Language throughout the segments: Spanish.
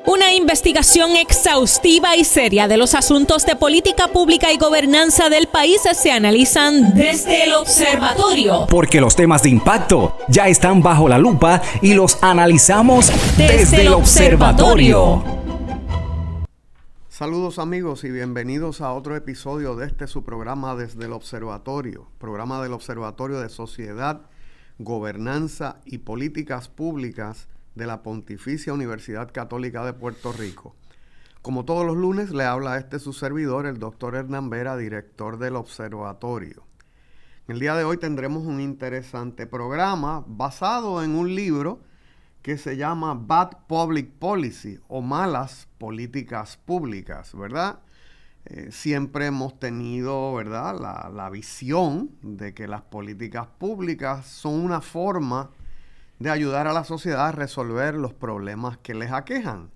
Una investigación exhaustiva y seria de los asuntos de política pública y gobernanza del país se analizan desde el observatorio. Porque los temas de impacto ya están bajo la lupa y los analizamos desde el observatorio. Saludos amigos y bienvenidos a otro episodio de su programa Desde el Observatorio, programa del Observatorio de Sociedad, Gobernanza y Políticas Públicas de la Pontificia Universidad Católica de Puerto Rico. Como todos los lunes, le habla su servidor, el doctor Hernán Vera, director del observatorio. El día de hoy tendremos un interesante programa basado en un libro que se llama Bad Public Policy o Malas Políticas Públicas, ¿verdad? Siempre hemos tenido, ¿verdad?, la visión de que las políticas públicas son una forma de ayudar a la sociedad a resolver los problemas que les aquejan.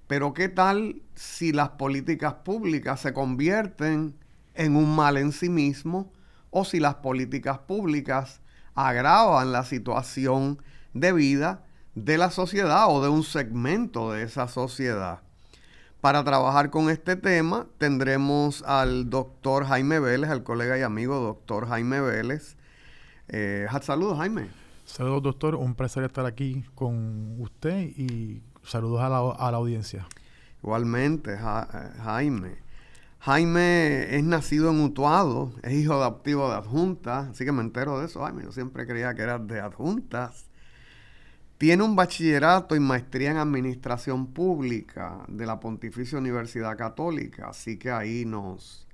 Pero ¿qué tal si las políticas públicas se convierten en un mal en sí mismo o si las políticas públicas agravan la situación de vida de la sociedad o de un segmento de esa sociedad? Para trabajar con este tema tendremos al doctor Jaime Vélez, al colega y amigo doctor Jaime Vélez. Saludos, Jaime. Saludos, doctor. Un placer estar aquí con usted y saludos a la audiencia. Igualmente, Jaime. Jaime es nacido en Utuado, es hijo adoptivo de Adjuntas, así que me entero de eso, Jaime. Yo siempre creía que era de Adjuntas. Tiene un bachillerato y maestría en Administración Pública de la Pontificia Universidad Católica, así que ahí nos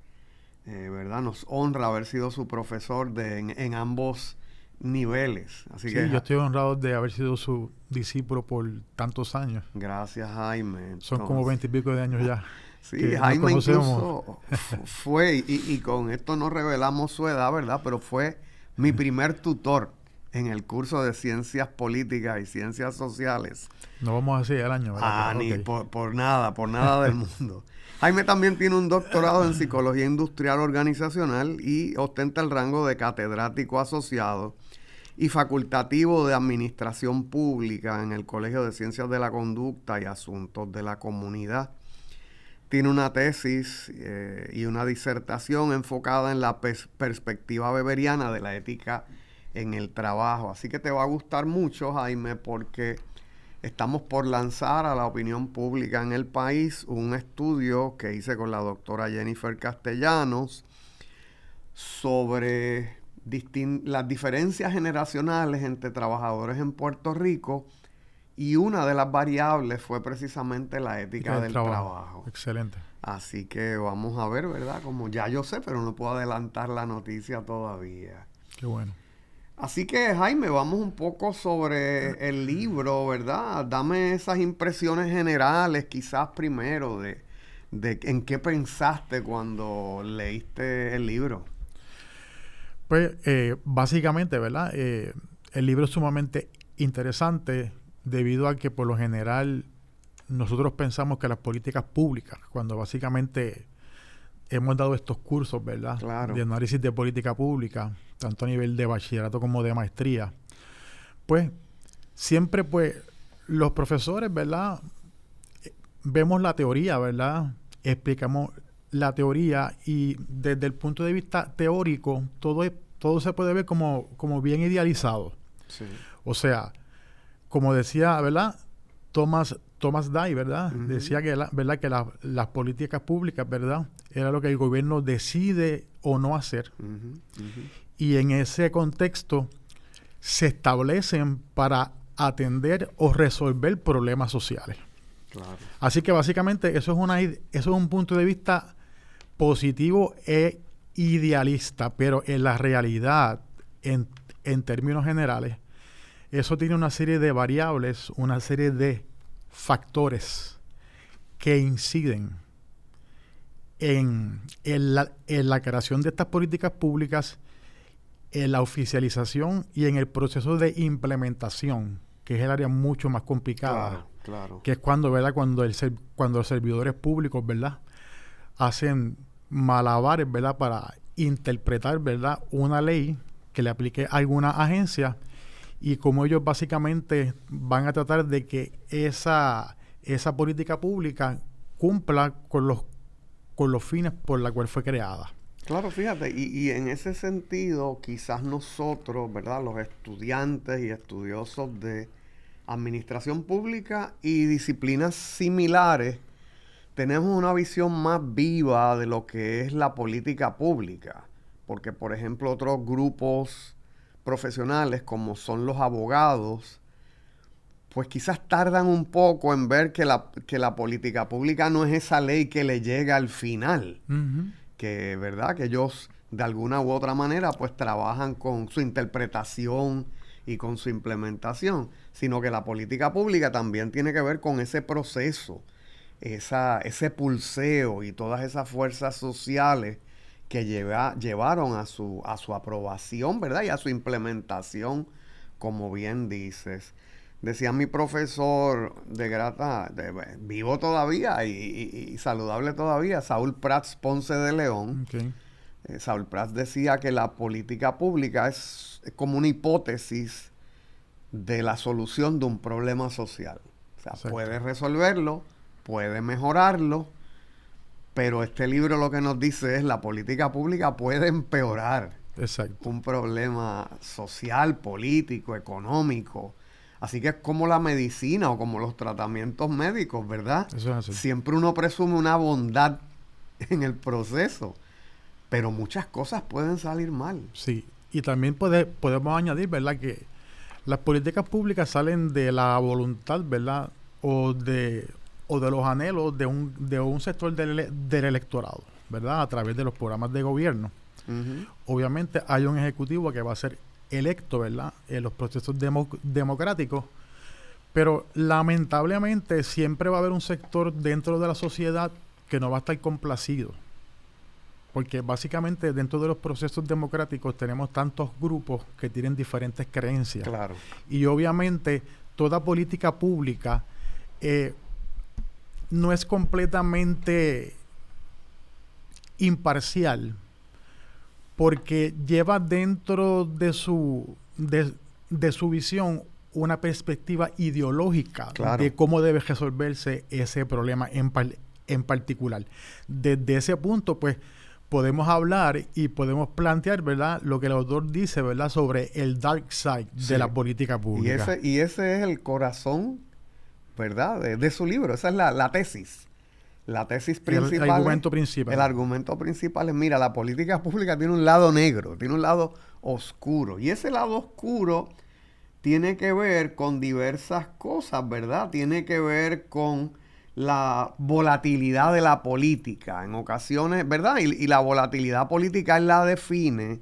honra haber sido su profesor en ambos niveles. Así sí, que yo estoy honrado de haber sido su discípulo por tantos años. Gracias, Jaime. Son como 20 y pico de años ya. Sí, Jaime incluso fue, y con esto no revelamos su edad, ¿verdad? Pero fue mi primer tutor en el curso de Ciencias Políticas y Ciencias Sociales. No vamos así al año, ¿verdad? Ni por nada del mundo. Jaime también tiene un doctorado en Psicología Industrial Organizacional y ostenta el rango de catedrático asociado y facultativo de Administración Pública en el Colegio de Ciencias de la Conducta y Asuntos de la Comunidad. Tiene una tesis y una disertación enfocada en la perspectiva weberiana de la ética en el trabajo. Así que te va a gustar mucho, Jaime, porque estamos por lanzar a la opinión pública en el país un estudio que hice con la doctora Jennifer Castellanos sobre las diferencias generacionales entre trabajadores en Puerto Rico, y una de las variables fue precisamente la ética del trabajo. Excelente. Así que vamos a ver, ¿verdad? Como ya yo sé, pero no puedo adelantar la noticia todavía. Qué bueno. Así que, Jaime, vamos un poco sobre el libro, ¿verdad? Dame esas impresiones generales, quizás primero, de en qué pensaste cuando leíste el libro. Pues, básicamente, ¿verdad? El libro es sumamente interesante debido a que, por lo general, nosotros pensamos que las políticas públicas, cuando básicamente hemos dado estos cursos, ¿verdad? Claro. De análisis de política pública, tanto a nivel de bachillerato como de maestría, pues siempre pues los profesores, ¿verdad? Vemos la teoría, ¿verdad? Explicamos la teoría y desde el punto de vista teórico todo se puede ver como bien idealizado. Sí. O sea, como decía, ¿verdad? Thomas Dye, ¿verdad? Uh-huh. Decía que, ¿verdad?, que las políticas públicas, ¿verdad?, era lo que el gobierno decide o no hacer. Uh-huh. Uh-huh. Y en ese contexto se establecen para atender o resolver problemas sociales. Claro. Así que básicamente eso es un punto de vista positivo e idealista, pero en la realidad, en términos generales, eso tiene una serie de variables, una serie de factores que inciden en la creación de estas políticas públicas, en la oficialización y en el proceso de implementación, que es el área mucho más complicada. Claro. Que es cuando, ¿verdad?, cuando los servidores públicos, ¿verdad?, hacen malabares, ¿verdad?, para interpretar, ¿verdad?, una ley que le aplique a alguna agencia, y como ellos básicamente van a tratar de que esa esa política pública cumpla con los fines por la cual fue creada. Claro, fíjate, y en ese sentido, quizás nosotros, ¿verdad?, los estudiantes y estudiosos de administración pública y disciplinas similares, tenemos una visión más viva de lo que es la política pública. Porque, por ejemplo, otros grupos profesionales, como son los abogados, pues quizás tardan un poco en ver que la política pública no es esa ley que le llega al final. Uh-huh. Que, ¿verdad?, que ellos de alguna u otra manera pues trabajan con su interpretación y con su implementación, sino que la política pública también tiene que ver con ese proceso, ese pulseo y todas esas fuerzas sociales que llevaron a su aprobación, ¿verdad?, y a su implementación, como bien dices. Decía mi profesor vivo todavía y saludable todavía, Saúl Prats Ponce de León. Okay. Saúl Prats decía que la política pública es como una hipótesis de la solución de un problema social. O sea, exacto, puede resolverlo, puede mejorarlo, pero este libro lo que nos dice es la política pública puede empeorar exacto, un problema social, político, económico. Así que es como la medicina o como los tratamientos médicos, ¿verdad? eso es así. Siempre uno presume una bondad en el proceso, pero muchas cosas pueden salir mal. Sí, y también podemos añadir, ¿verdad?, que las políticas públicas salen de la voluntad, ¿verdad?, o de los anhelos de un sector del electorado, ¿verdad?, a través de los programas de gobierno. Uh-huh. Obviamente hay un ejecutivo que va a ser electo, ¿verdad?, en los procesos democráticos, pero lamentablemente siempre va a haber un sector dentro de la sociedad que no va a estar complacido, porque básicamente dentro de los procesos democráticos tenemos tantos grupos que tienen diferentes creencias. Claro. Y obviamente toda política pública no es completamente imparcial, porque lleva dentro de su visión una perspectiva ideológica, claro, de cómo debe resolverse ese problema en particular. Desde ese punto, pues, podemos hablar y podemos plantear, ¿verdad?, lo que el autor dice, ¿verdad?, sobre el dark side de la política pública. Y ese es el corazón, ¿verdad?, de su libro. Esa es la tesis. La tesis principal. El argumento principal. El argumento principal es, mira, la política pública tiene un lado negro, tiene un lado oscuro. Y ese lado oscuro tiene que ver con diversas cosas, ¿verdad? Tiene que ver con la volatilidad de la política en ocasiones, ¿verdad? Y la volatilidad política él la define,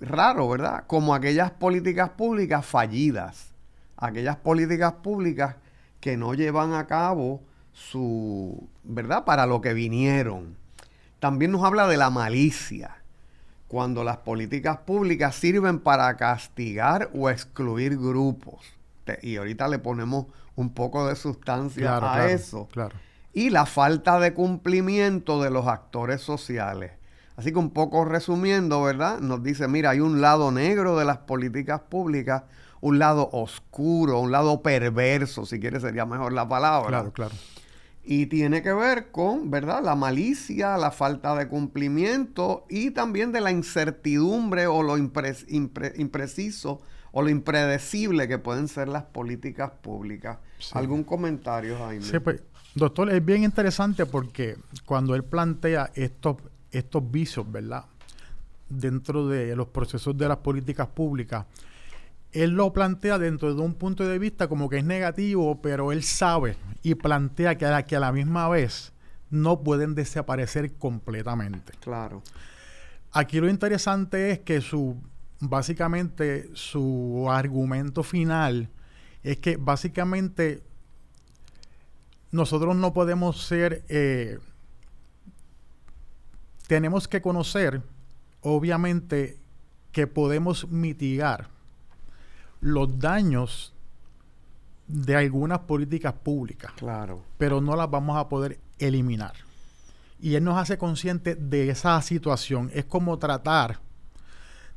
raro, ¿verdad?, como aquellas políticas públicas fallidas, aquellas políticas públicas que no llevan a cabo ¿verdad?, para lo que vinieron. También nos habla de la malicia, cuando las políticas públicas sirven para castigar o excluir grupos. Y ahorita le ponemos un poco de sustancia a eso. Claro. Y la falta de cumplimiento de los actores sociales. Así que un poco resumiendo, ¿verdad?, nos dice, mira, hay un lado negro de las políticas públicas, un lado oscuro, un lado perverso, si quieres sería mejor la palabra. Claro, claro. Y tiene que ver con, ¿verdad?, la malicia, la falta de cumplimiento y también de la incertidumbre o lo impreciso o lo impredecible que pueden ser las políticas públicas. Sí. ¿Algún comentario, Jaime? Sí, pues, doctor, es bien interesante porque cuando él plantea estos vicios, ¿verdad?, dentro de los procesos de las políticas públicas, él lo plantea dentro de un punto de vista como que es negativo, pero él sabe y plantea que a la misma vez no pueden desaparecer completamente. Claro. Aquí lo interesante es que básicamente su argumento final es que básicamente nosotros no podemos ser, tenemos que conocer, obviamente, que podemos mitigar los daños de algunas políticas públicas. Claro. Pero no las vamos a poder eliminar. Y él nos hace consciente de esa situación. Es como tratar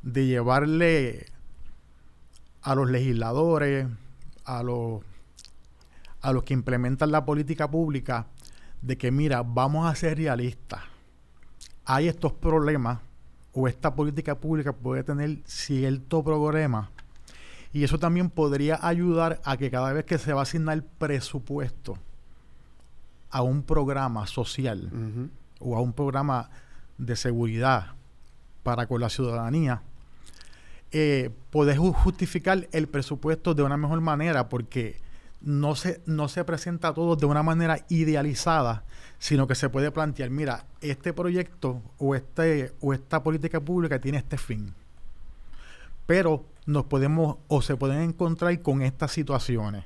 de llevarle a los legisladores, a a los que implementan la política pública de que, mira, vamos a ser realistas. Hay estos problemas o esta política pública puede tener cierto problema y eso también podría ayudar a que cada vez que se va a asignar presupuesto a un programa social o a un programa de seguridad para con la ciudadanía, poder justificar el presupuesto de una mejor manera, porque no se presenta todo de una manera idealizada, sino que se puede plantear, mira, este proyecto o esta política pública tiene este fin, pero se pueden encontrar con estas situaciones.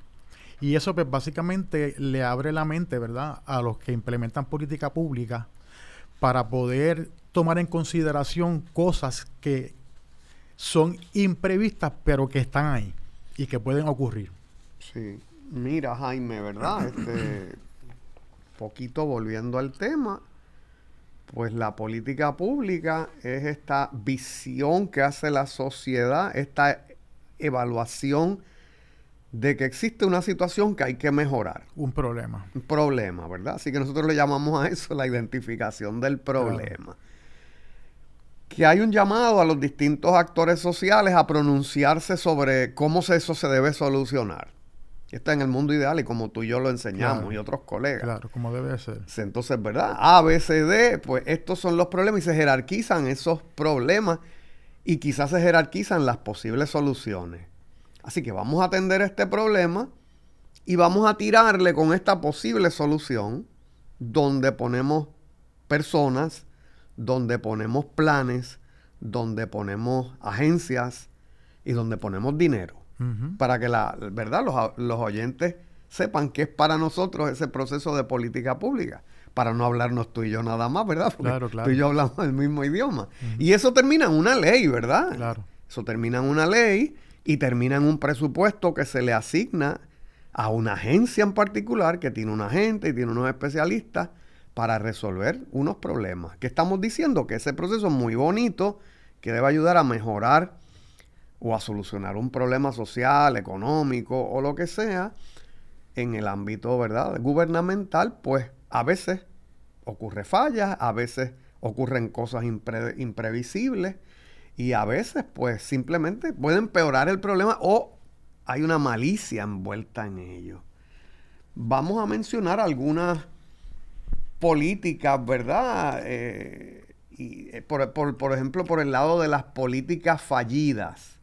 Y eso pues básicamente le abre la mente, ¿verdad?, a los que implementan política pública para poder tomar en consideración cosas que son imprevistas, pero que están ahí y que pueden ocurrir. Sí. Mira, Jaime, ¿verdad? Poquito volviendo al tema, pues la política pública es esta visión que hace la sociedad, esta evaluación de que existe una situación que hay que mejorar. Un problema. Un problema, ¿verdad? Así que nosotros le llamamos a eso la identificación del problema. Claro. Que hay un llamado a los distintos actores sociales a pronunciarse sobre cómo eso se debe solucionar. Esto en el mundo ideal y como tú y yo lo enseñamos, claro, y otros colegas. Claro, como debe ser. Entonces, ¿verdad? A, B, C, D, pues estos son los problemas y se jerarquizan esos problemas y quizás se jerarquizan las posibles soluciones. Así que vamos a atender este problema y vamos a tirarle con esta posible solución donde ponemos personas, donde ponemos planes, donde ponemos agencias y donde ponemos dinero. Para que los oyentes sepan que es para nosotros ese proceso de política pública, para no hablarnos tú y yo nada más, ¿verdad? Porque claro. Tú y yo hablamos el mismo idioma. Y eso termina en una ley, ¿verdad? Claro. Eso termina en una ley y termina en un presupuesto que se le asigna a una agencia en particular que tiene un agente y tiene unos especialistas para resolver unos problemas. Que estamos diciendo que ese proceso es muy bonito, que debe ayudar a mejorar o a solucionar un problema social, económico o lo que sea en el ámbito, ¿verdad?, gubernamental. Pues a veces ocurre fallas, a veces ocurren cosas imprevisibles y a veces pues simplemente puede empeorar el problema o hay una malicia envuelta en ello. Vamos a mencionar algunas políticas, ¿verdad?, por ejemplo, por el lado de las políticas fallidas.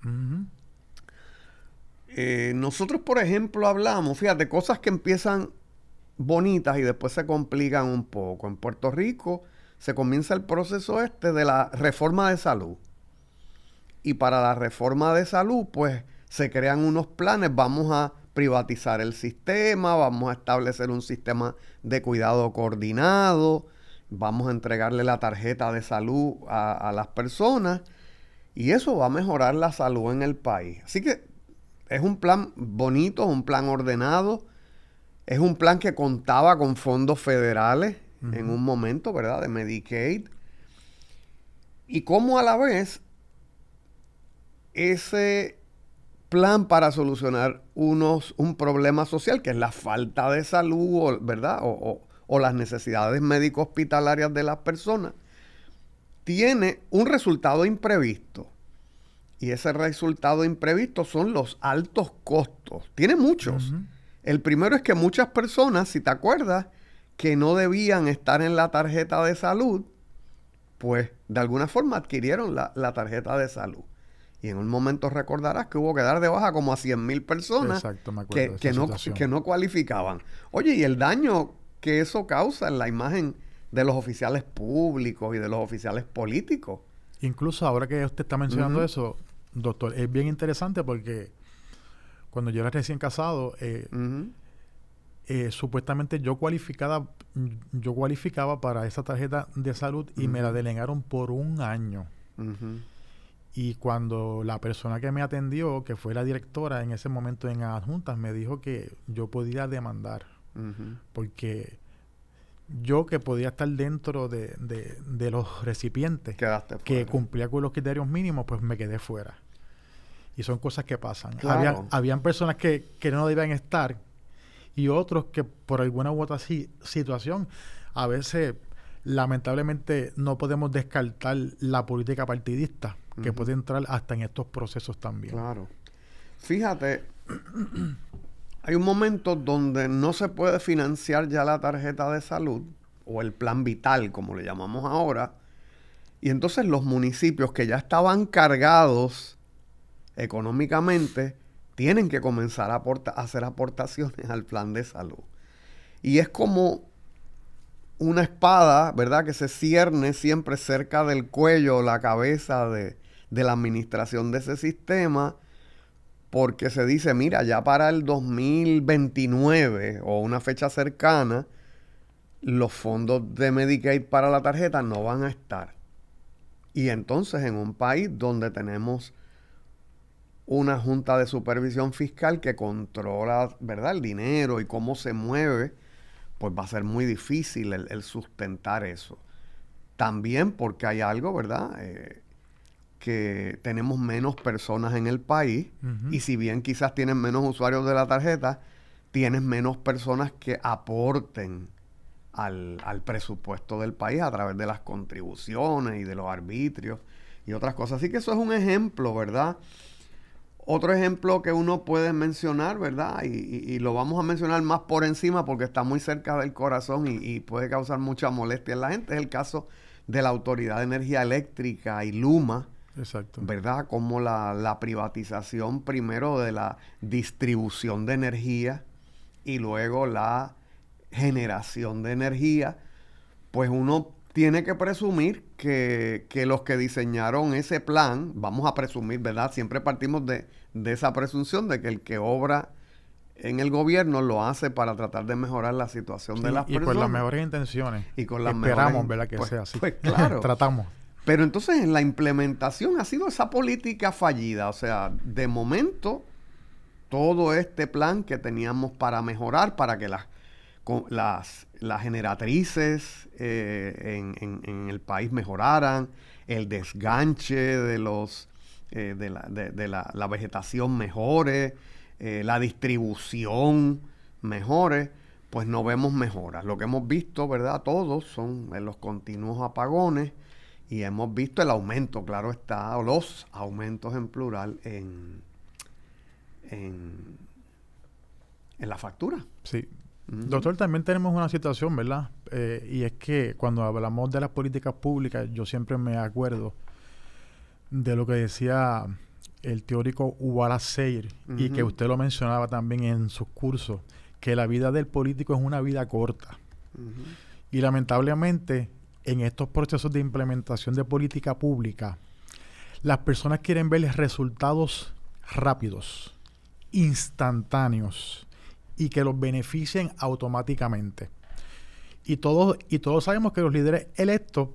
Nosotros, por ejemplo, hablamos, fíjate, cosas que empiezan bonitas y después se complican un poco. En Puerto Rico se comienza el proceso de la reforma de salud. Y para la reforma de salud, pues, se crean unos planes. Vamos a privatizar el sistema, vamos a establecer un sistema de cuidado coordinado, vamos a entregarle la tarjeta de salud a las personas y eso va a mejorar la salud en el país. Así que es un plan bonito, es un plan ordenado, es un plan que contaba con fondos federales en un momento, ¿verdad?, de Medicaid. Y como a la vez ese plan para solucionar un problema social que es la falta de salud, ¿verdad?, o las necesidades médico-hospitalarias de las personas, tiene un resultado imprevisto. Y ese resultado imprevisto son los altos costos. Tiene muchos. El primero es que muchas personas, si te acuerdas, que no debían estar en la tarjeta de salud, pues de alguna forma adquirieron la tarjeta de salud. Y en un momento recordarás que hubo que dar de baja como a 100,000 personas. Exacto, me acuerdo que no cualificaban. Oye, y el daño que eso causa en la imagen de los oficiales públicos y de los oficiales políticos. Incluso ahora que usted está mencionando eso, doctor, es bien interesante porque cuando yo era recién casado, supuestamente yo cualificaba para esa tarjeta de salud y me la denegaron por un año. Y cuando la persona que me atendió, que fue la directora en ese momento en adjuntas, me dijo que yo podía demandar. Porque yo, que podía estar dentro de los recipientes que cumplía con los criterios mínimos, pues me quedé fuera. Y son cosas que pasan. Claro. Habían personas que no debían estar y otros que por alguna u otra situación, a veces lamentablemente no podemos descartar la política partidista, que puede entrar hasta en estos procesos también. Claro. Fíjate, hay un momento donde no se puede financiar ya la tarjeta de salud o el plan vital, como le llamamos ahora, y entonces los municipios que ya estaban cargados económicamente tienen que comenzar a hacer aportaciones al plan de salud. Y es como una espada, ¿verdad?, que se cierne siempre cerca del cuello, la cabeza de la administración de ese sistema, porque se dice, mira, ya para el 2029 o una fecha cercana, los fondos de Medicaid para la tarjeta no van a estar. Y entonces en un país donde tenemos una junta de supervisión fiscal que controla, ¿verdad?, el dinero y cómo se mueve, pues va a ser muy difícil el sustentar eso. También porque hay algo, ¿verdad?, que tenemos menos personas en el país, y si bien quizás tienen menos usuarios de la tarjeta, tienes menos personas que aporten al presupuesto del país a través de las contribuciones y de los arbitrios y otras cosas. Así que eso es un ejemplo, ¿verdad? Otro ejemplo que uno puede mencionar, ¿verdad? Y lo vamos a mencionar más por encima porque está muy cerca del corazón y puede causar mucha molestia en la gente, es el caso de la Autoridad de Energía Eléctrica y Luma. Exacto. ¿Verdad? Como la privatización primero de la distribución de energía y luego la generación de energía, pues uno tiene que presumir que los que diseñaron ese plan, vamos a presumir, ¿verdad? Siempre partimos de esa presunción de que el que obra en el gobierno lo hace para tratar de mejorar la situación de las personas. Y con las mejores intenciones. Y con las esperamos, mejores, ¿verdad?, que pues, sea así. Pues claro. Tratamos. Pero entonces en la implementación ha sido esa política fallida. O sea, de momento, todo este plan que teníamos para mejorar, para que las generatrices en el país mejoraran, el desganche de la vegetación mejore, la distribución mejore, pues no vemos mejoras. Lo que hemos visto, ¿verdad?, todos son los continuos apagones, y hemos visto el aumento, claro está, o los aumentos en plural en la factura. Sí. Doctor, también tenemos una situación, ¿verdad? Y es que cuando hablamos de las políticas públicas, yo siempre me acuerdo de lo que decía el teórico Wallace Seyer, y que usted lo mencionaba también en sus cursos, que la vida del político es una vida corta. Y lamentablemente, en estos procesos de implementación de política pública, las personas quieren ver resultados rápidos, instantáneos, y que los beneficien automáticamente. Y todos sabemos que los líderes electos,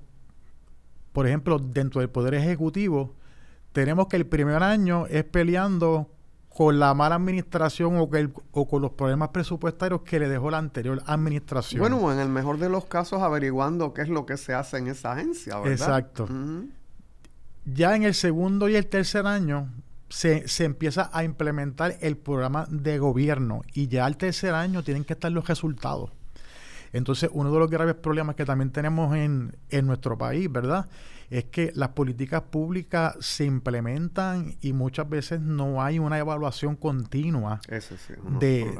por ejemplo, dentro del Poder Ejecutivo, tenemos que el primer año es peleando con la mala administración o con los problemas presupuestarios que le dejó la anterior administración. Bueno, en el mejor de los casos averiguando qué es lo que se hace en esa agencia, ¿verdad? Exacto. Ya en el segundo y el tercer año se empieza a implementar el programa de gobierno, y ya al tercer año tienen que estar los resultados. Entonces, uno de los graves problemas que también tenemos en nuestro país, ¿verdad?, es que las políticas públicas se implementan y muchas veces no hay una evaluación continua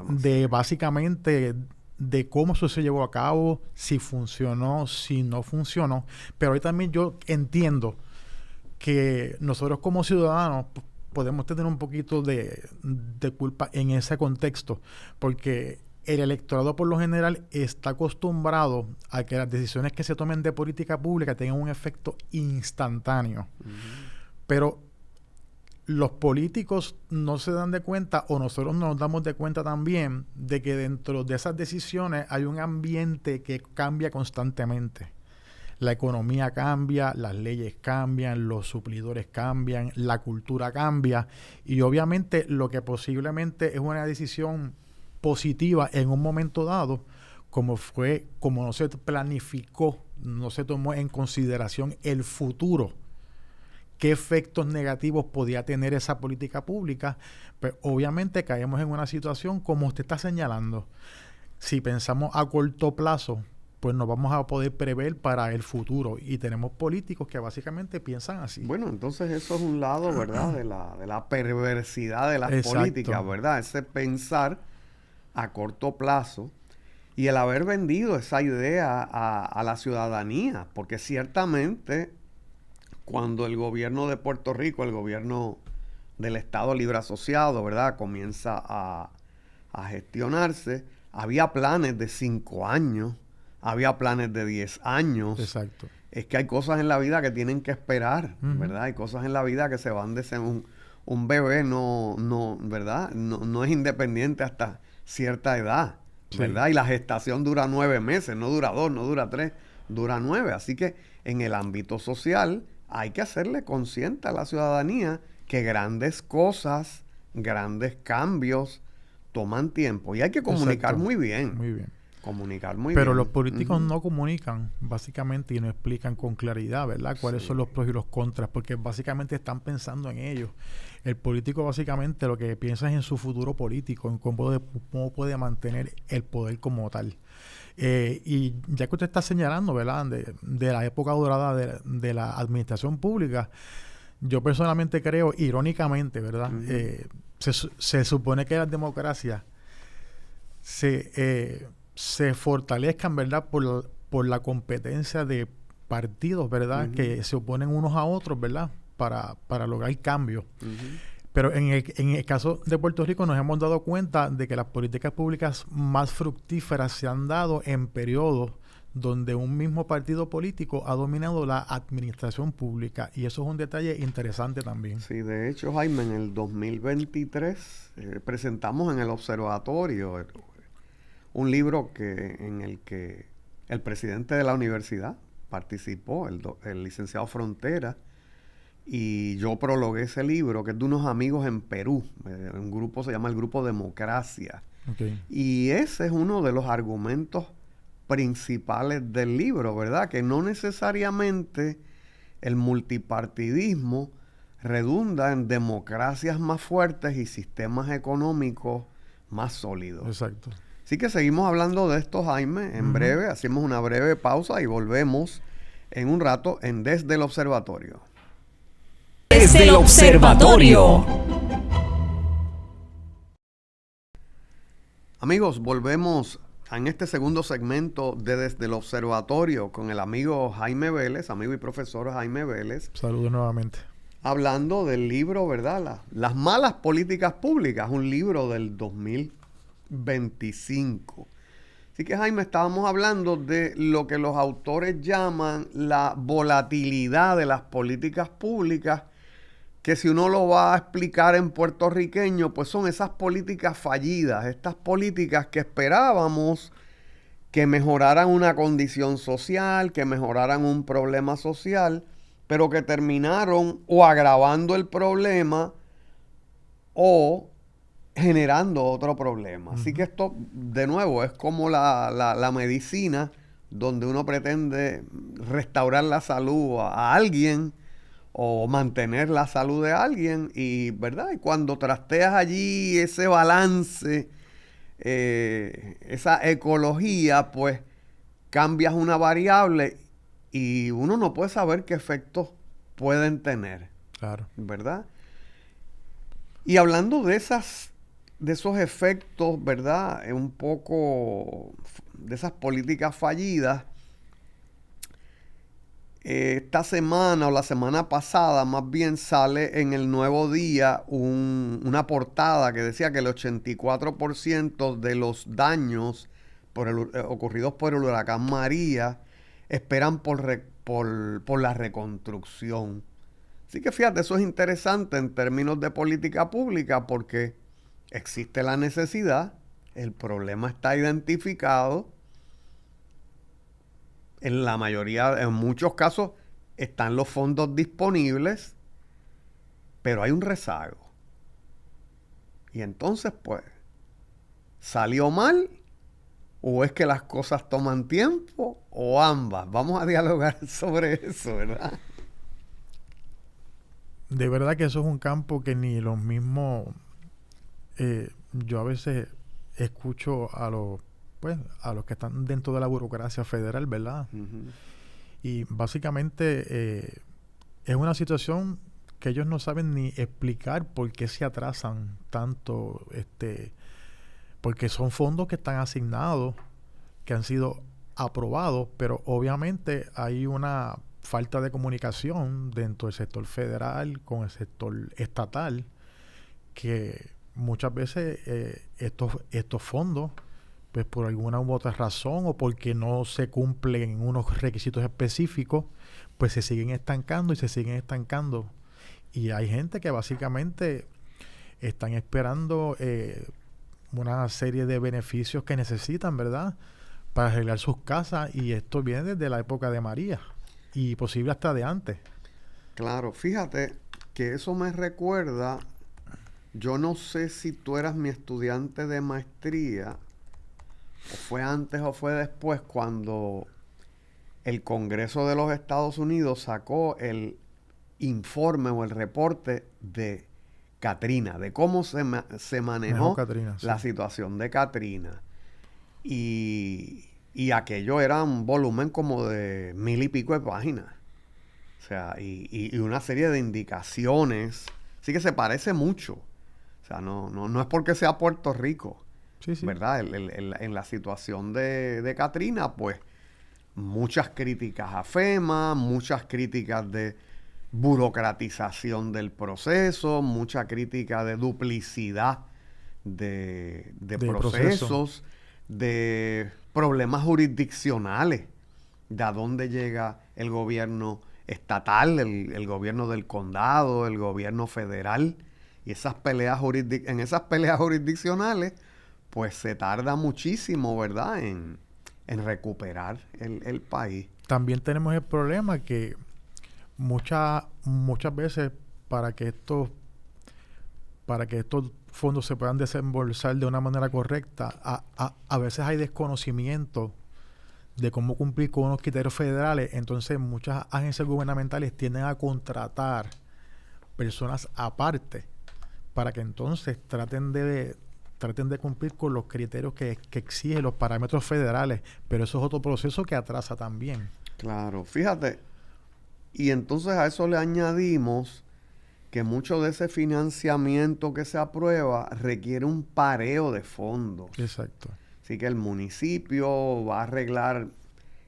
de básicamente de cómo eso se llevó a cabo, si funcionó, si no funcionó. Pero hoy también yo entiendo que nosotros como ciudadanos podemos tener un poquito de culpa en ese contexto, porque el electorado por lo general está acostumbrado a que las decisiones que se tomen de política pública tengan un efecto instantáneo. Pero los políticos no se dan de cuenta, o nosotros nos damos de cuenta también, de que dentro de esas decisiones hay un ambiente que cambia constantemente. La economía cambia, las leyes cambian, los suplidores cambian, la cultura cambia, y obviamente lo que posiblemente es una decisión positiva en un momento dado, como no se planificó, no se tomó en consideración el futuro qué efectos negativos podía tener esa política pública, pues obviamente caemos en una situación como usted está señalando. Si pensamos a corto plazo, pues no vamos a poder prever para el futuro. Y tenemos políticos que básicamente piensan así. Bueno, entonces eso es un lado, ¿verdad? De la perversidad de las Exacto. políticas, ¿verdad? Ese pensar a corto plazo y el haber vendido esa idea a la ciudadanía. Porque ciertamente cuando el gobierno de Puerto Rico, el gobierno del Estado Libre Asociado, ¿verdad?, comienza a gestionarse, había planes de 5 años, había planes de 10 años. Exacto. Es que hay cosas en la vida que tienen que esperar, Ujú. ¿verdad? Hay cosas en la vida que se van de ser un bebé, ¿verdad? No es independiente hasta cierta edad, ¿verdad? Sí. Y la gestación dura 9 meses, no dura 2, no dura 3, dura 9. Así que en el ámbito social hay que hacerle consciente a la ciudadanía que grandes cosas, grandes cambios toman tiempo. Y hay que comunicar Exacto. muy bien. Muy bien. Comunicar muy Pero bien. los políticos Ujú. no comunican, básicamente, y no explican con claridad, ¿verdad?, cuáles Sí. son los pros y los contras, porque básicamente están pensando en ellos. El político, básicamente, lo que piensa es en su futuro político, en cómo puede mantener el poder como tal. Y ya que usted está señalando, ¿verdad?, de la época dorada de la administración pública, yo personalmente creo, irónicamente, ¿verdad?, Ujú. se supone que las democracias se fortalezcan, ¿verdad?, por la competencia de partidos, ¿verdad?, Ujú. que se oponen unos a otros, ¿verdad?, para lograr cambios. Ujú. Pero en el caso de Puerto Rico nos hemos dado cuenta de que las políticas públicas más fructíferas se han dado en periodos donde un mismo partido político ha dominado la administración pública. Y eso es un detalle interesante también. Sí, de hecho, Jaime, en el 2023 presentamos en el observatorio un libro en el que el presidente de la universidad participó, el licenciado Frontera, y yo prologué ese libro, que es de unos amigos en Perú. Un grupo se llama el Grupo Democracia. Okay. Y ese es uno de los argumentos principales del libro, ¿verdad? Que no necesariamente el multipartidismo redunda en democracias más fuertes y sistemas económicos más sólidos. Exacto. Así que seguimos hablando de esto, Jaime, en breve. Hacemos una breve pausa y volvemos en un rato en Desde el Observatorio. Desde el Observatorio. Amigos, volvemos en este segundo segmento de Desde el Observatorio con el amigo Jaime Vélez, amigo y profesor Jaime Vélez, Saludos nuevamente. hablando del libro, ¿verdad? Las malas políticas públicas, un libro del 2025. Así que, Jaime, estábamos hablando de lo que los autores llaman la volatilidad de las políticas públicas, que si uno lo va a explicar en puertorriqueño, pues son esas políticas fallidas, estas políticas que esperábamos que mejoraran una condición social, que mejoraran un problema social, pero que terminaron o agravando el problema o generando otro problema. Así que esto, de nuevo, es como la medicina, donde uno pretende restaurar la salud a alguien o mantener la salud de alguien, y ¿verdad? Y cuando trasteas allí ese balance, esa ecología, pues cambias una variable y uno no puede saber qué efectos pueden tener, Claro. ¿verdad? Y hablando de esos efectos, ¿verdad? Un poco de esas políticas fallidas, esta semana o la semana pasada más bien sale en el Nuevo Día una portada que decía que el 84% de los daños ocurridos por el huracán María esperan por la reconstrucción. Así que fíjate, eso es interesante en términos de política pública, porque existe la necesidad, el problema está identificado. En la mayoría, en muchos casos, están los fondos disponibles, pero hay un rezago. Y entonces, pues, ¿salió mal? ¿O es que las cosas toman tiempo? ¿O ambas? Vamos a dialogar sobre eso, ¿verdad? de verdad que eso es un campo que ni los mismos... yo a veces escucho a los que están dentro de la burocracia federal, ¿verdad? Ujú. Y básicamente es una situación que ellos no saben ni explicar por qué se atrasan tanto, porque son fondos que están asignados, que han sido aprobados, pero obviamente hay una falta de comunicación dentro del sector federal con el sector estatal, que muchas veces estos fondos, pues por alguna u otra razón o porque no se cumplen unos requisitos específicos, pues se siguen estancando y se siguen estancando. Y hay gente que básicamente están esperando una serie de beneficios que necesitan, ¿verdad?, para arreglar sus casas, y esto viene desde la época de María y posible hasta de antes. Claro, fíjate que eso me recuerda, yo no sé si tú eras mi estudiante de maestría, o fue antes o fue después, cuando el Congreso de los Estados Unidos sacó el informe o el reporte de Katrina, de cómo se manejó Katrina, la sí. situación de Katrina. Y aquello era un volumen como de 1000 y pico de páginas. O sea, y una serie de indicaciones. Así que se parece mucho. O sea, no es porque sea Puerto Rico. Sí, sí. ¿Verdad? En la situación de Katrina, pues, muchas críticas a FEMA, muchas críticas de burocratización del proceso, mucha crítica de duplicidad de procesos, de problemas jurisdiccionales, de a dónde llega el gobierno estatal, el gobierno del condado, el gobierno federal, y esas peleas en esas peleas jurisdiccionales, pues se tarda muchísimo, ¿verdad?, en recuperar el país. También tenemos el problema que muchas veces para que estos fondos se puedan desembolsar de una manera correcta, a veces hay desconocimiento de cómo cumplir con unos criterios federales. Entonces muchas agencias gubernamentales tienden a contratar personas aparte para que entonces traten de cumplir con los criterios que exigen los parámetros federales, pero eso es otro proceso que atrasa también. Claro, fíjate, y entonces a eso le añadimos que mucho de ese financiamiento que se aprueba requiere un pareo de fondos. Exacto. Así que el municipio va a arreglar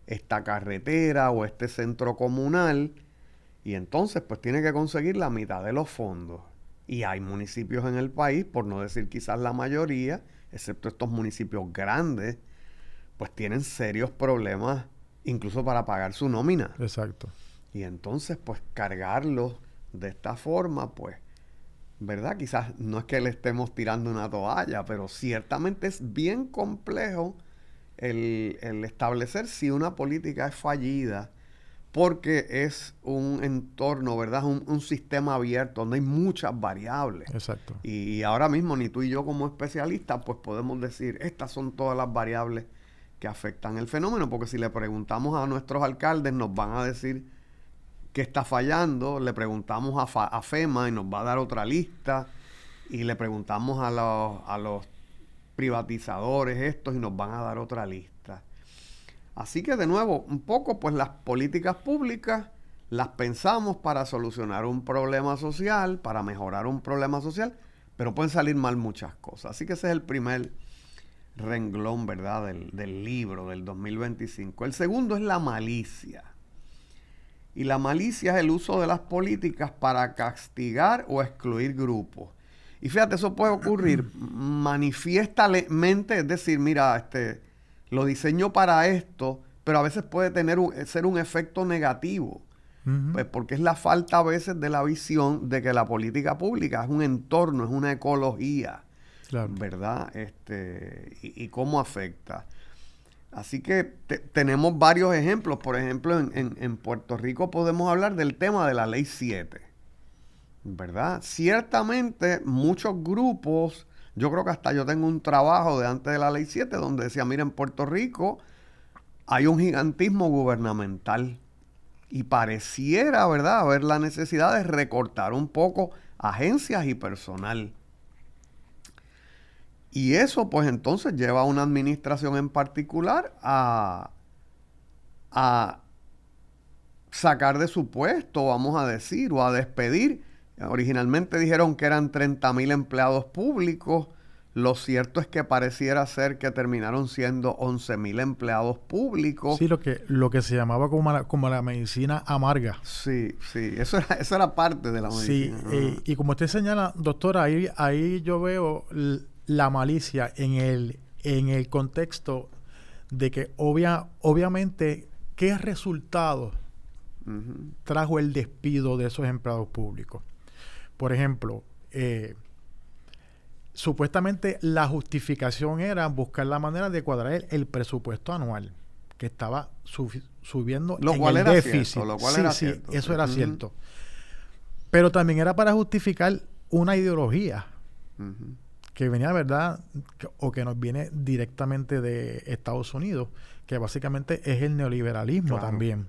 esta carretera o este centro comunal, y entonces pues tiene que conseguir la mitad de los fondos. Y hay municipios en el país, por no decir quizás la mayoría, excepto estos municipios grandes, pues tienen serios problemas incluso para pagar su nómina. Exacto. Y entonces pues cargarlos de esta forma, pues, ¿verdad? Quizás no es que le estemos tirando una toalla, pero ciertamente es bien complejo el establecer si una política es fallida, porque es un entorno, ¿verdad? Un sistema abierto donde hay muchas variables. Exacto. Y ahora mismo ni tú y yo como especialistas pues podemos decir, estas son todas las variables que afectan el fenómeno, porque si le preguntamos a nuestros alcaldes nos van a decir qué está fallando, le preguntamos a FEMA y nos va a dar otra lista, y le preguntamos a los privatizadores estos y nos van a dar otra lista. Así que de nuevo, un poco pues las políticas públicas las pensamos para solucionar un problema social, para mejorar un problema social, pero pueden salir mal muchas cosas. Así que ese es el primer renglón, ¿verdad?, del libro del 2025. El segundo es la malicia. Y la malicia es el uso de las políticas para castigar o excluir grupos. Y fíjate, eso puede ocurrir manifiestamente, es decir, mira, lo diseño para esto, pero a veces puede ser un efecto negativo. Uh-huh. Pues porque es la falta a veces de la visión de que la política pública es un entorno, es una ecología, claro, ¿verdad? Y cómo afecta. Así que tenemos varios ejemplos. Por ejemplo, en Puerto Rico podemos hablar del tema de la Ley 7, ¿verdad? Ciertamente muchos grupos, yo creo que hasta yo tengo un trabajo de antes de la Ley 7 donde decía, mira, en Puerto Rico hay un gigantismo gubernamental y pareciera, ¿verdad?, haber la necesidad de recortar un poco agencias y personal. Y eso, pues, entonces lleva a una administración en particular a sacar de su puesto, vamos a decir, o a despedir. Originalmente dijeron que eran 30,000 empleados públicos. Lo cierto es que pareciera ser que terminaron siendo 11,000 empleados públicos. Sí, lo que se llamaba como la medicina amarga. Sí, eso era parte de la medicina. Sí, y como usted señala, doctora, ahí yo veo la malicia en el contexto de que obviamente qué resultados trajo el despido de esos empleados públicos. Por ejemplo, supuestamente la justificación era buscar la manera de cuadrar el presupuesto anual que estaba subiendo lo en cual el era déficit. Cierto, lo cual era cierto. Eso era cierto. Pero también era para justificar una ideología que venía, ¿verdad? O que nos viene directamente de Estados Unidos, que básicamente es el neoliberalismo también.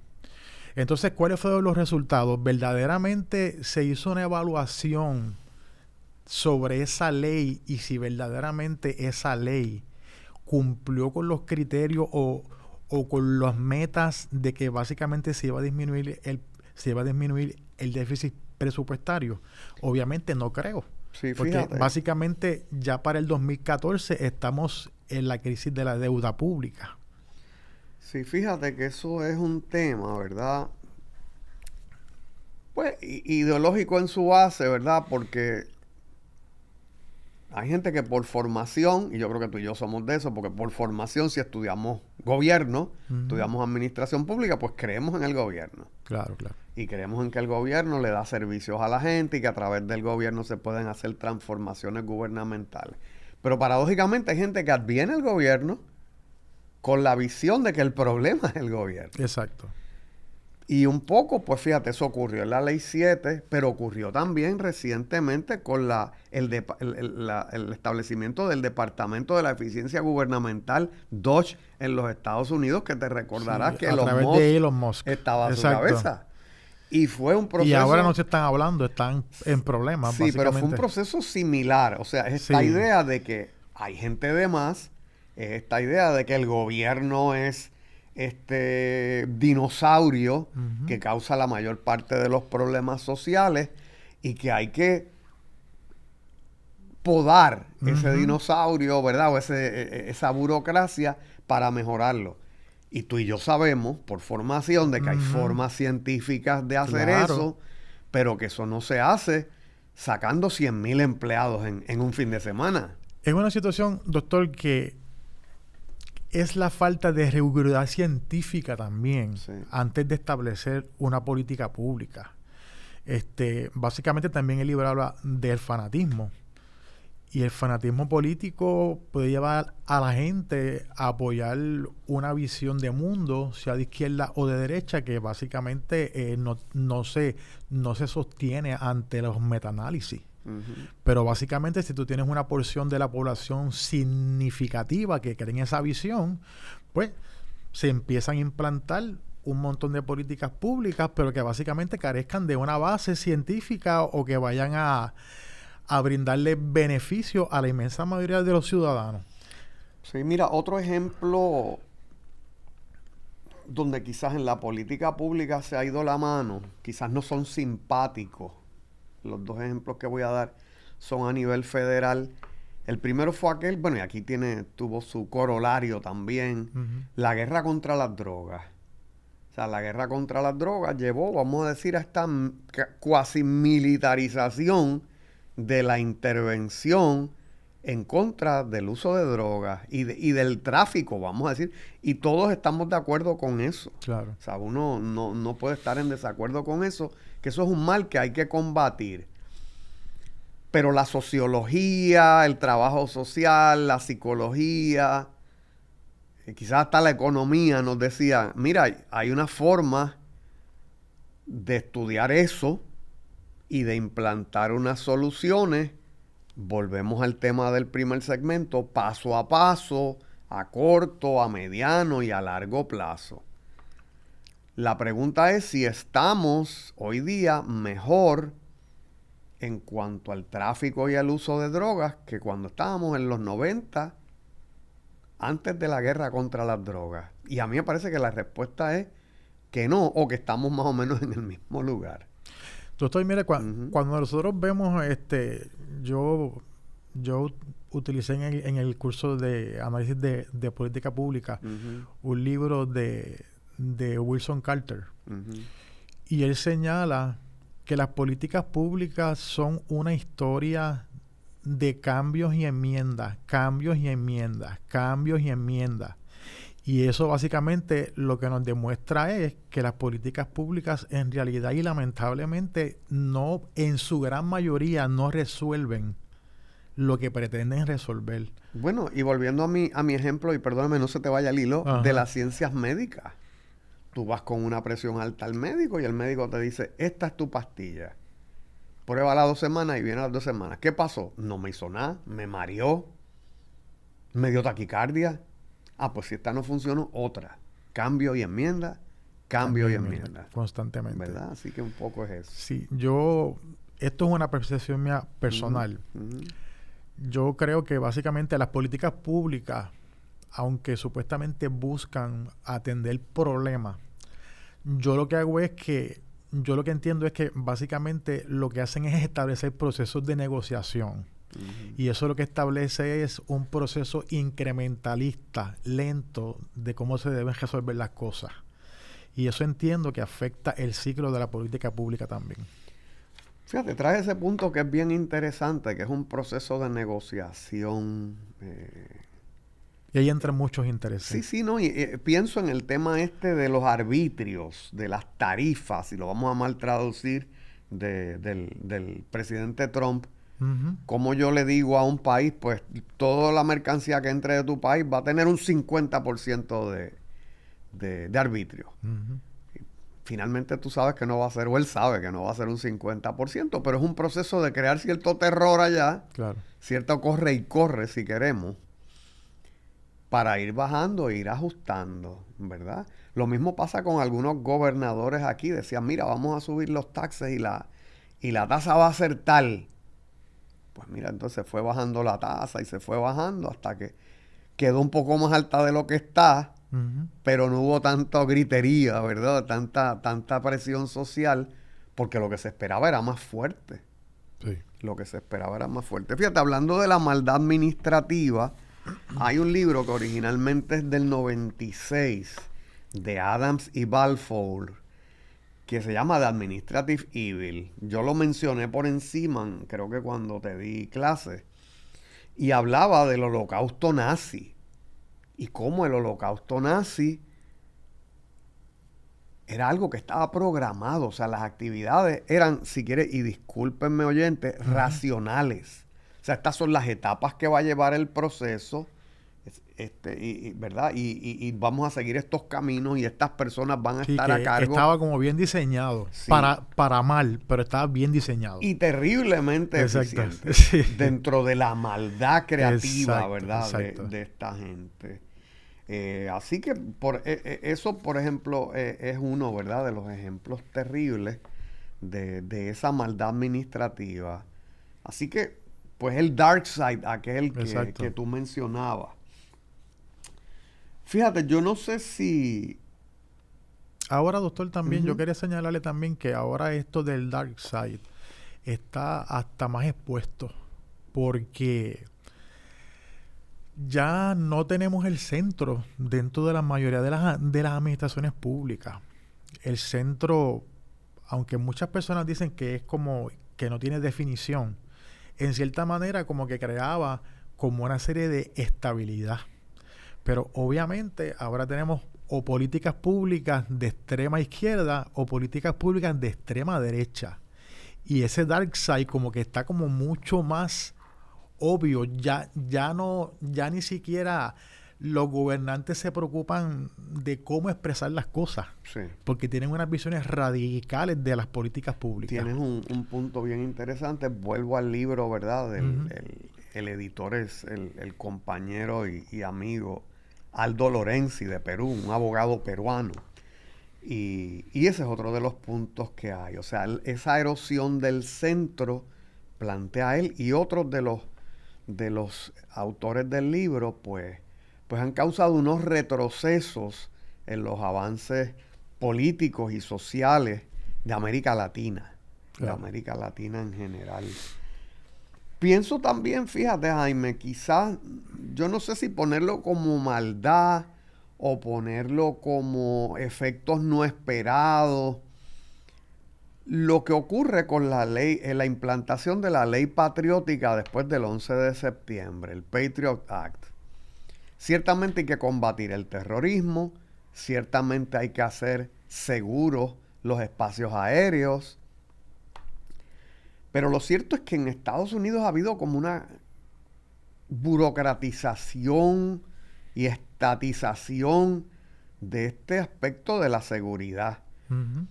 Entonces, ¿cuáles fueron los resultados? Verdaderamente se hizo una evaluación sobre esa ley y si verdaderamente esa ley cumplió con los criterios o con las metas de que básicamente se iba a disminuir el déficit presupuestario. Obviamente no creo. Sí, porque fíjate. Básicamente ya para el 2014 estamos en la crisis de la deuda pública. Sí, fíjate que eso es un tema, ¿verdad? Pues ideológico en su base, ¿verdad? Porque hay gente que por formación, y yo creo que tú y yo somos de eso, porque por formación si estudiamos gobierno, estudiamos administración pública, pues creemos en el gobierno. Claro. Y creemos en que el gobierno le da servicios a la gente y que a través del gobierno se pueden hacer transformaciones gubernamentales. Pero paradójicamente hay gente que adviene al gobierno con la visión de que el problema es el gobierno. Exacto. Y un poco, pues fíjate, eso ocurrió en la Ley 7, pero ocurrió también recientemente con el establecimiento del Departamento de la Eficiencia Gubernamental, DOGE, en los Estados Unidos, que te recordarás que a través de Elon Musk estaba a su cabeza. Y fue un proceso... Y ahora no se están hablando, están en problemas, sí, pero fue un proceso similar. O sea, es esta idea de que hay gente de más, es esta idea de que el gobierno es este dinosaurio que causa la mayor parte de los problemas sociales y que hay que podar ese dinosaurio, ¿verdad? O esa burocracia para mejorarlo. Y tú y yo sabemos, por formación, de que hay formas científicas de hacer eso, pero que eso no se hace sacando 100,000 empleados en un fin de semana. Es una situación, doctor, que es la falta de riguridad científica también antes de establecer una política pública. Básicamente también el libro habla del fanatismo. Y el fanatismo político puede llevar a la gente a apoyar una visión de mundo, sea de izquierda o de derecha, que básicamente no se sostiene ante los metaanálisis. Pero básicamente si tú tienes una porción de la población significativa que cree en esa visión, pues se empiezan a implantar un montón de políticas públicas, pero que básicamente carezcan de una base científica o que vayan a brindarle beneficio a la inmensa mayoría de los ciudadanos. Sí, mira, otro ejemplo donde quizás en la política pública se ha ido la mano, quizás no son simpáticos. Los dos ejemplos que voy a dar son a nivel federal. El primero fue aquel, bueno, y aquí tuvo su corolario también, la guerra contra las drogas. O sea, la guerra contra las drogas llevó, vamos a decir, a esta cuasi militarización de la intervención en contra del uso de drogas y del tráfico, vamos a decir, y todos estamos de acuerdo con eso. Claro. O sea, uno no puede estar en desacuerdo con eso, que eso es un mal que hay que combatir. Pero la sociología, el trabajo social, la psicología, quizás hasta la economía nos decía, mira, hay una forma de estudiar eso y de implantar unas soluciones. Volvemos al tema del primer segmento, paso a paso, a corto, a mediano y a largo plazo. La pregunta es si estamos hoy día mejor en cuanto al tráfico y al uso de drogas que cuando estábamos en los 90, antes de la guerra contra las drogas. Y a mí me parece que la respuesta es que no, o que estamos más o menos en el mismo lugar. Doctor, mire, cuando nosotros vemos, yo utilicé en el curso de análisis de política pública un libro de Wilson Carter. Y él señala que las políticas públicas son una historia de cambios y enmiendas, cambios y enmiendas, cambios y enmiendas. Y eso básicamente lo que nos demuestra es que las políticas públicas en realidad y lamentablemente no, en su gran mayoría, no resuelven lo que pretenden resolver. Bueno, y volviendo a mi ejemplo, y perdóname, no se te vaya el hilo, de las ciencias médicas. Tú vas con una presión alta al médico y el médico te dice, esta es tu pastilla. Pruébala 2 semanas y viene a las 2 semanas. ¿Qué pasó? No me hizo nada, me mareó, me dio taquicardia. Ah, pues si esta no funcionó, otra. Cambio y enmienda, cambio y enmienda. Constantemente. ¿Verdad? Así que un poco es eso. Sí, esto es una percepción mía personal. Yo creo que básicamente las políticas públicas, aunque supuestamente buscan atender problemas, yo lo que entiendo es que básicamente lo que hacen es establecer procesos de negociación. Y eso lo que establece es un proceso incrementalista, lento, de cómo se deben resolver las cosas. Y eso entiendo que afecta el ciclo de la política pública también. Fíjate, trae ese punto que es bien interesante, que es un proceso de negociación. Y ahí entran muchos intereses. Sí, no, y pienso en el tema de los arbitrios, de las tarifas, si lo vamos a mal traducir, del presidente Trump. Como yo le digo a un país, pues toda la mercancía que entre de tu país va a tener un 50% de arbitrio. Finalmente tú sabes que no va a ser, o él sabe que no va a ser un 50%, pero es un proceso de crear cierto terror allá, cierto corre y corre si queremos, para ir bajando e ir ajustando, ¿verdad? Lo mismo pasa con algunos gobernadores aquí, decían, mira, vamos a subir los taxes y la tasa va a ser tal. Pues mira, entonces fue bajando la tasa y se fue bajando hasta que quedó un poco más alta de lo que está, pero no hubo tanta gritería, ¿verdad? Tanta presión social, porque lo que se esperaba era más fuerte. Sí. Lo que se esperaba era más fuerte. Fíjate, hablando de la maldad administrativa, hay un libro que originalmente es del 96, de Adams y Balfour, que se llama The Administrative Evil. Yo lo mencioné por encima, creo que cuando te di clase, y hablaba del holocausto nazi, y cómo el holocausto nazi era algo que estaba programado, o sea, las actividades eran, si quieres, y discúlpenme oyentes, racionales. O sea, estas son las etapas que va a llevar el proceso, ¿verdad? Y vamos a seguir estos caminos y estas personas van a estar a cargo. Estaba como bien diseñado, sí. para mal, pero estaba bien diseñado. Y terriblemente eficiente. Sí. Dentro de la maldad creativa, exacto, ¿verdad? Exacto. De esta gente. Así que eso, por ejemplo, es uno, ¿verdad? De los ejemplos terribles de esa maldad administrativa. Así que, pues el dark side, aquel que tú mencionabas. Fíjate, yo no sé si... Ahora, doctor, también yo quería señalarle también que ahora esto del dark side está hasta más expuesto, porque ya no tenemos el centro dentro de la mayoría de las administraciones públicas. El centro, aunque muchas personas dicen que es como que no tiene definición, en cierta manera como que creaba como una serie de estabilidad. Pero obviamente ahora tenemos o políticas públicas de extrema izquierda o políticas públicas de extrema derecha. Y ese dark side como que está como mucho más obvio. Ya ni siquiera los gobernantes se preocupan de cómo expresar las cosas. Sí. Porque tienen unas visiones radicales de las políticas públicas. Tienes un punto bien interesante. Vuelvo al libro, ¿verdad? El editor es el compañero y amigo Aldo Lorenzi de Perú, un abogado peruano. Y ese es otro de los puntos que hay. O sea, esa erosión del centro plantea él, y otros de los autores del libro, pues han causado unos retrocesos en los avances políticos y sociales de América Latina, claro, de América Latina en general. Pienso también, fíjate, Jaime, quizás, yo no sé si ponerlo como maldad o ponerlo como efectos no esperados. Lo que ocurre con la ley, la implantación de la ley patriótica después del 11 de septiembre, el Patriot Act. Ciertamente hay que combatir el terrorismo, ciertamente hay que hacer seguros los espacios aéreos, pero lo cierto es que en Estados Unidos ha habido como una burocratización y estatización de este aspecto de la seguridad. Uh-huh.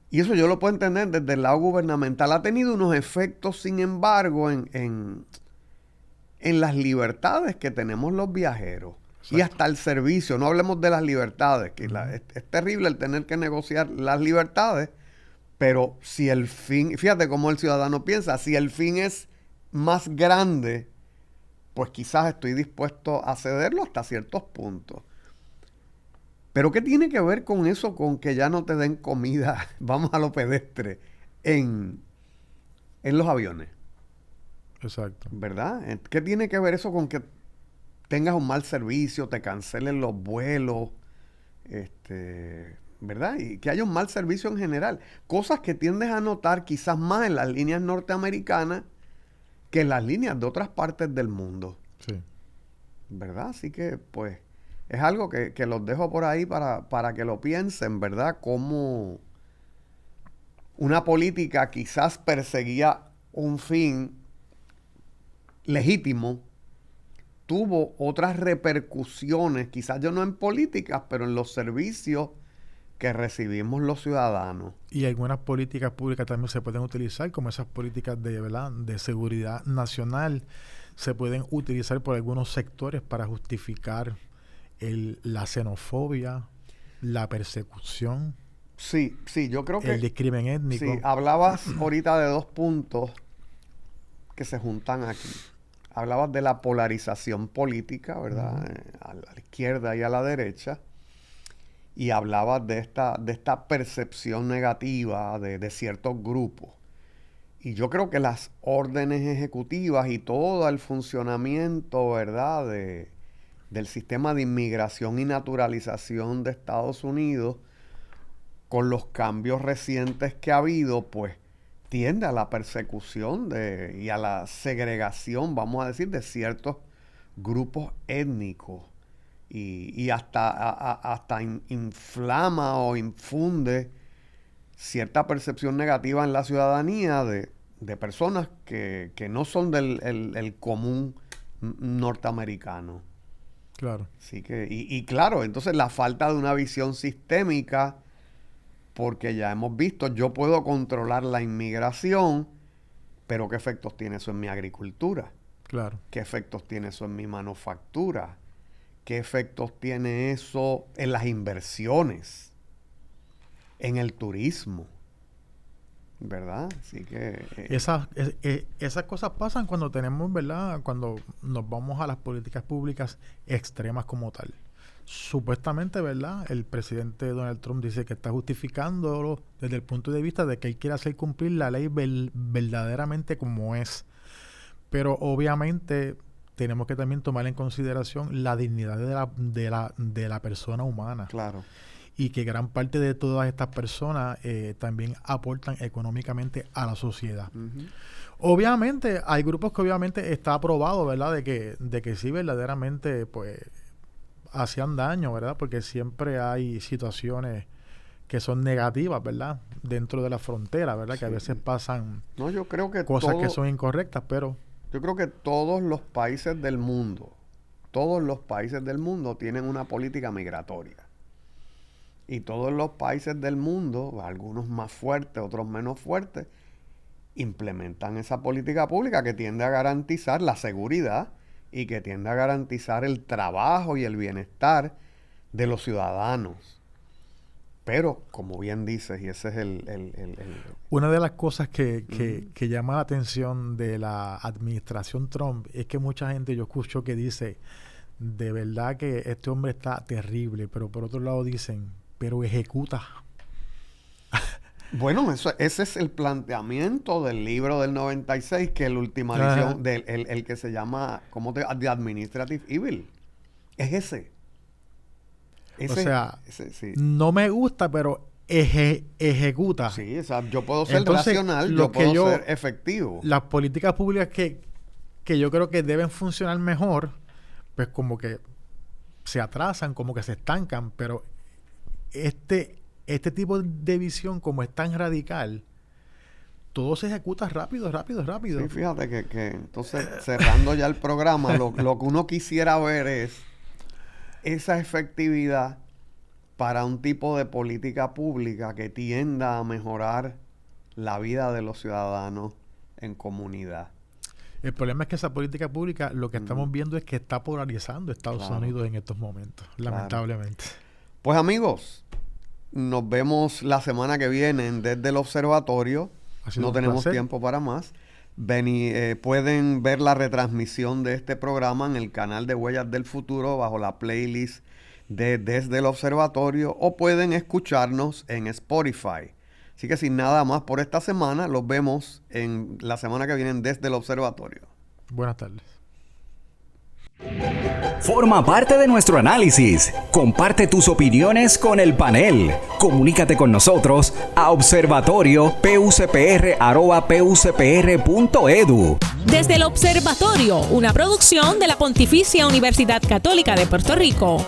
Y eso yo lo puedo entender desde el lado gubernamental. Ha tenido unos efectos, sin embargo, en las libertades que tenemos los viajeros. Exacto. Y hasta el servicio. No hablemos de las libertades, que es terrible el tener que negociar las libertades, pero si el fin, fíjate cómo el ciudadano piensa, si el fin es más grande, pues quizás estoy dispuesto a cederlo hasta ciertos puntos. Pero ¿qué tiene que ver con eso, con que ya no te den comida, vamos a lo pedestre, en los aviones? Exacto. ¿Verdad? ¿Qué tiene que ver eso con que tengas un mal servicio, te cancelen los vuelos, ¿verdad? Y que haya un mal servicio en general. Cosas que tiendes a notar quizás más en las líneas norteamericanas que en las líneas de otras partes del mundo. Sí. ¿Verdad? Así que, pues, es algo que los dejo por ahí para que lo piensen, ¿verdad? Cómo una política quizás perseguía un fin legítimo, tuvo otras repercusiones, quizás yo no en políticas, pero en los servicios que recibimos los ciudadanos. Y algunas políticas públicas también se pueden utilizar, como esas políticas de, ¿verdad?, de seguridad nacional, se pueden utilizar por algunos sectores para justificar la xenofobia, la persecución. Sí, yo creo que el discrimen étnico. Sí, hablabas ahorita de dos puntos que se juntan aquí. Hablabas de la polarización política, ¿verdad? A la izquierda y a la derecha. Y hablabas de esta percepción negativa de ciertos grupos. Y yo creo que las órdenes ejecutivas y todo el funcionamiento, ¿verdad?, del sistema de inmigración y naturalización de Estados Unidos, con los cambios recientes que ha habido, pues tiende a la persecución y a la segregación, vamos a decir, de ciertos grupos étnicos. Y hasta inflama o infunde cierta percepción negativa en la ciudadanía de personas que no son del común norteamericano. Claro. Así que, y claro, entonces la falta de una visión sistémica, porque ya hemos visto, yo puedo controlar la inmigración, pero ¿qué efectos tiene eso en mi agricultura? Claro. ¿Qué efectos tiene eso en mi manufactura? ¿Qué efectos tiene eso en las inversiones? En el turismo. ¿Verdad? Así que... Esas cosas pasan cuando tenemos, ¿verdad?, cuando nos vamos a las políticas públicas extremas como tal. Supuestamente, ¿verdad?, el presidente Donald Trump dice que está justificándolo desde el punto de vista de que él quiere hacer cumplir la ley verdaderamente como es. Pero obviamente tenemos que también tomar en consideración la dignidad de la persona humana. Claro. Y que gran parte de todas estas personas también aportan económicamente a la sociedad. Uh-huh. Obviamente, hay grupos que obviamente está aprobado, ¿verdad?, de que sí verdaderamente, pues, hacían daño, ¿verdad? Porque siempre hay situaciones que son negativas, ¿verdad?, dentro de la frontera, ¿verdad? Sí. Que a veces pasan yo creo que cosas que son incorrectas, pero... Yo creo que todos los países del mundo tienen una política migratoria. Y todos los países del mundo, algunos más fuertes, otros menos fuertes, implementan esa política pública que tiende a garantizar la seguridad y que tiende a garantizar el trabajo y el bienestar de los ciudadanos. Pero, como bien dices, y ese es Una de las cosas que llama la atención de la administración Trump es que mucha gente, yo escucho que dice, de verdad que este hombre está terrible, pero por otro lado dicen, pero ejecuta. Bueno, ese es el planteamiento del libro del 96, que es la última edición, el que se llama The Administrative Evil. Es ese. O sea, sí. No me gusta, pero ejecuta. Sí, o sea, yo puedo ser racional, yo puedo ser efectivo. Las políticas públicas que yo creo que deben funcionar mejor, pues como que se atrasan, como que se estancan, pero este tipo de visión, como es tan radical, todo se ejecuta rápido. Sí, fíjate que entonces, cerrando ya el programa, lo que uno quisiera ver es esa efectividad para un tipo de política pública que tienda a mejorar la vida de los ciudadanos en comunidad. El problema es que esa política pública, lo que estamos viendo es que está polarizando Estados Unidos en estos momentos, lamentablemente. Pues amigos, nos vemos la semana que viene desde el observatorio. No tenemos tiempo para más. Pueden ver la retransmisión de este programa en el canal de Huellas del Futuro bajo la playlist de Desde el Observatorio, o pueden escucharnos en Spotify. Así que sin nada más por esta semana, los vemos en la semana que viene Desde el Observatorio. Buenas tardes. Forma parte de nuestro análisis. Comparte tus opiniones con el panel. Comunícate con nosotros a observatorio.pucpr@pucpr.edu. Desde el Observatorio, una producción de la Pontificia Universidad Católica de Puerto Rico.